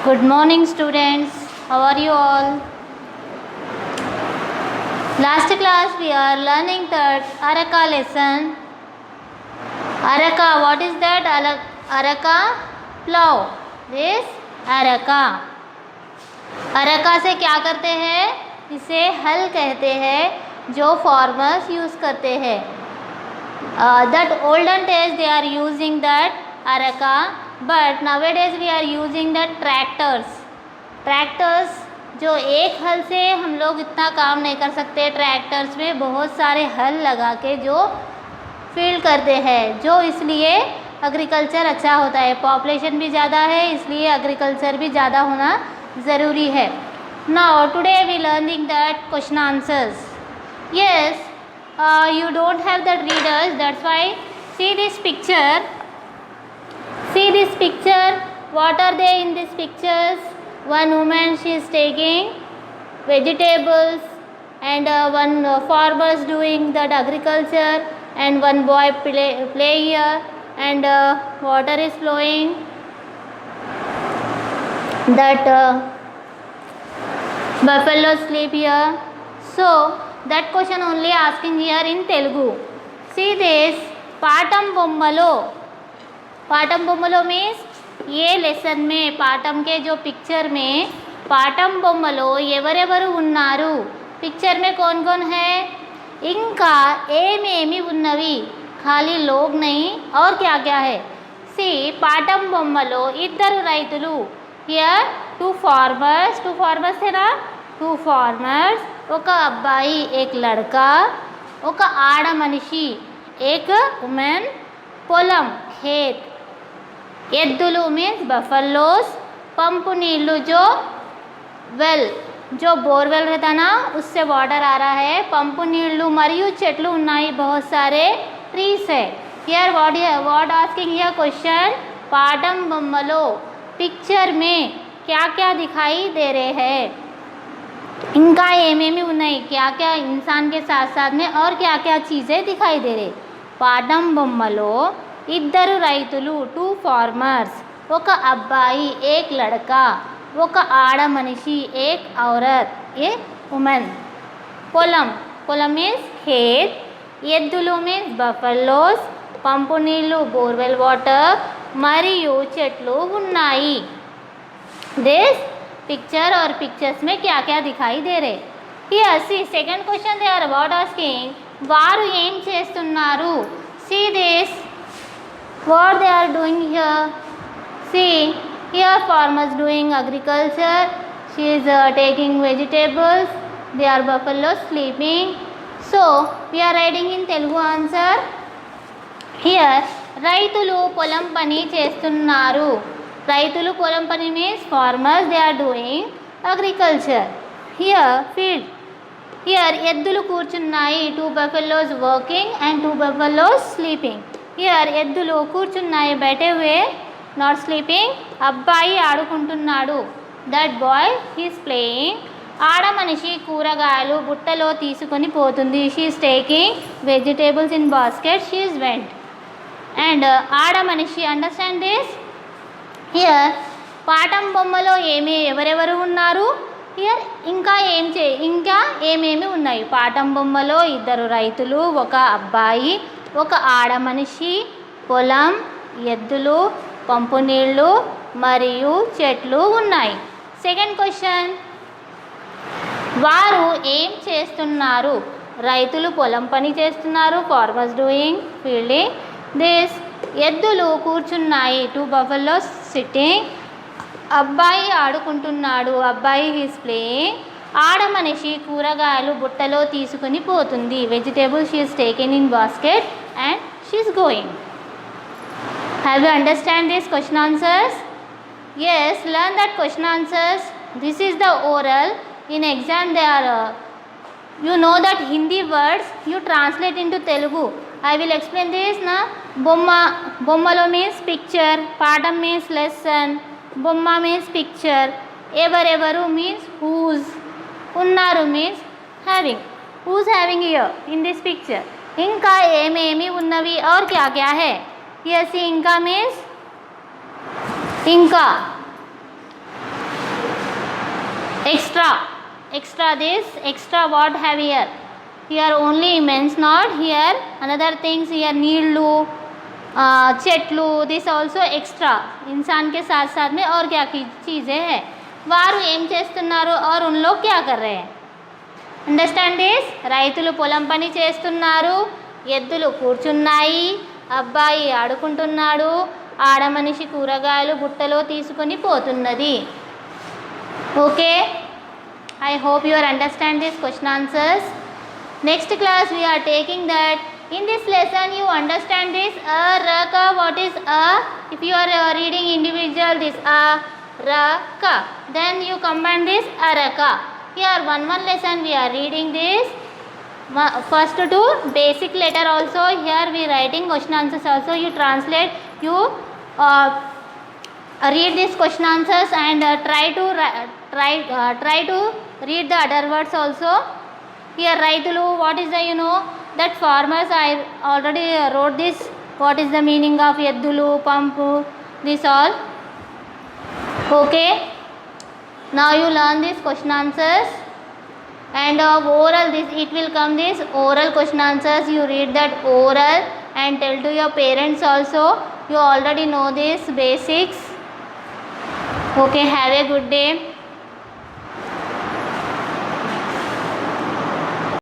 Good morning, students. How are you all? Last class we are learning that Araka lesson. Araka, what is that? Araka plow. This Araka. Araka से क्या करते हैं? इसे हल कहते हैं जो farmers use करते हैं. That olden days they are using that Araka, but nowadays we are using the tractors जो एक हल से हम लोग इतना काम नहीं कर सकते. ट्रैक्टर्स में बहुत सारे हल लगा के जो फील्ड करते हैं, जो इसलिए एग्रीकल्चर अच्छा होता है. पॉपुलेशन भी ज़्यादा है इसलिए एग्रीकल्चर भी ज़्यादा होना ज़रूरी है. Now today we learning that question answers. Yes, you don't have the readers, that's why see this picture. What are they in these pictures? One woman, she is taking vegetables, and one farmers doing that agriculture, and one boy play here, and water is flowing. That buffalo sleep here. So that question only asking here in Telugu. See this पाठम बोम्मलो. पाठम बोम्मलो means ये lesson में पाठम के जो picture में पाठम बोम्मलो ఎవరెవరు ఉన్నారు. पिक्चर में कौन कौन है. ఇంకా ఏమేమి ఉన్నవి, खाली लोग नहीं और क्या क्या है. सी पाठम बोम्मलो ఇద్దరు రైతులు. हियर टू फार्मर्स थे ना. टू फार्मर्स, ఒక అబ్బాయి एक लड़का, ఒక ఆడ మనిషి एक वुमेन, పొలం खेत, ఎద్దులు मीन्स बफलोस, पंप नीलू जो वेल जो बोरवेल रहता ना उससे वाटर आ रहा है. पंप नीलू మరియు చెట్లు ఉన్నాయి, बहुत सारे ट्रीज है. Here what asking here question. पाठम బొమ్మలో पिक्चर में क्या क्या दिखाई दे रहे हैं. ఇంకా ఏమేమి ఉన్నాయి, क्या क्या इंसान के साथ साथ में और क्या क्या चीज़ें दिखाई दे रहे. పాఠం బొమ్మలో ఇద్దరు రైతులు టూ फार्मर्स, ఒక అబ్బాయి एक लड़का, ఒక ఆడ మనిషి एक औरत ఏ वुमेन. పొలం మీన్స్ खेत, ఎద్దులు మీన్స్ బఫలోస్, పంపు నీళ్ళు బోర్వెల్ వాటర్ మరియు చెట్లు ఉన్నాయి. दिस पिक्चर और पिक्चर्स में क्या क्या दिखाई दे रहे. Here see second question they are about asking వారు ఏం చేస్తున్నారు. See this what they are doing here. See here farmers doing agriculture. She is taking vegetables. They are buffalo sleeping. So we are writing in Telugu answer. Here రైతులు పొలం పని చేస్తున్నారు. రైతులు పొలం పని means farmers they are doing agriculture. Here field. Here ఎద్దులు కూర్చున్నాయి. Two buffaloes working and two buffaloes sleeping. Here ఎద్దులు కూర్చున్నాయి बैठे हुए not sleeping. అబ్బాయి ఆడుకుంటున్నాడు. that boy he is playing. ఆడ మనిషి కూరగాయలు బుట్టలో తీసుకొని పోతుంది. she is taking vegetables in basket. she is went. and ఆడ మనిషి understand this. హియర్ పాఠం బొమ్మలో ఎవరెవరు ఉన్నారు. హియర్ ఇంకా ఏమేమి ఉన్నాయి. పాఠం బొమ్మలో ఇద్దరు రైతులు, ఒక అబ్బాయి, ఒక ఆడ మనిషి, పొలం, ఎద్దులు, పంపు నీళ్ళు మరియు చెట్లు ఉన్నాయి. సెకండ్ క్వశ్చన్, వారు ఏం చేస్తున్నారు. రైతులు పొలం పని చేస్తున్నారు. Farmers doing fielding. దిస్ ఎద్దులు కూర్చున్నాయి. Two buffaloes sitting. అబ్బాయి ఆడుకుంటున్నాడు. అబ్బాయి హీస్ ప్లేయింగ్. ఆడ మనిషి కూరగాయలు బుట్టలో తీసుకుని పోతుంది. Vegetables she is taken in basket and she is going. Have you understand this question answers. Yes, learn that question answers. This is the oral. In exam they are you know that Hindi words you translate into Telugu. I will explain this na. Bommalo means picture, padam means lesson, bomma means picture, evarevaru means whose, unnaru means having. Who's having here in this picture. Inka ఏమేమి ఉన్నవి और क्या क्या है. Here see inka means inka. extra this extra what have here only means not here another things here నీళ్ళు చెట్లు this also extra इंसान के साथ साथ में और क्या चीज़ें हैं వారు ఏం చేస్తున్నారు और उन लोग क्या कर रहे हैं అండర్స్టాండ్ దిస్ రైతులు పొలం పని చేస్తున్నారు ఎద్దులు కూర్చున్నాయి అబ్బాయి ఆడుకుంటున్నాడు ఆడమనిషి కూరగాయలు బుట్టలో తీసుకొని పోతున్నది okay I hope you understand this question answers. Next class we are taking that. In this lesson you understand this ra ka. What is a? If you are reading individual this a ra ka, then you combine this araka. Here one lesson we are reading this. First to basic letter also. Here we writing question answers also. You translate. You read these question answers and try to read the other words also. Here raitulu, what is the that farmers I already wrote this. What is the meaning of eddulu, pumpu, this all. Okay, now you learn these question answers and oral this it will come this oral question answers. You read that oral and tell to your parents also. You already know this basics. Okay, have a good day.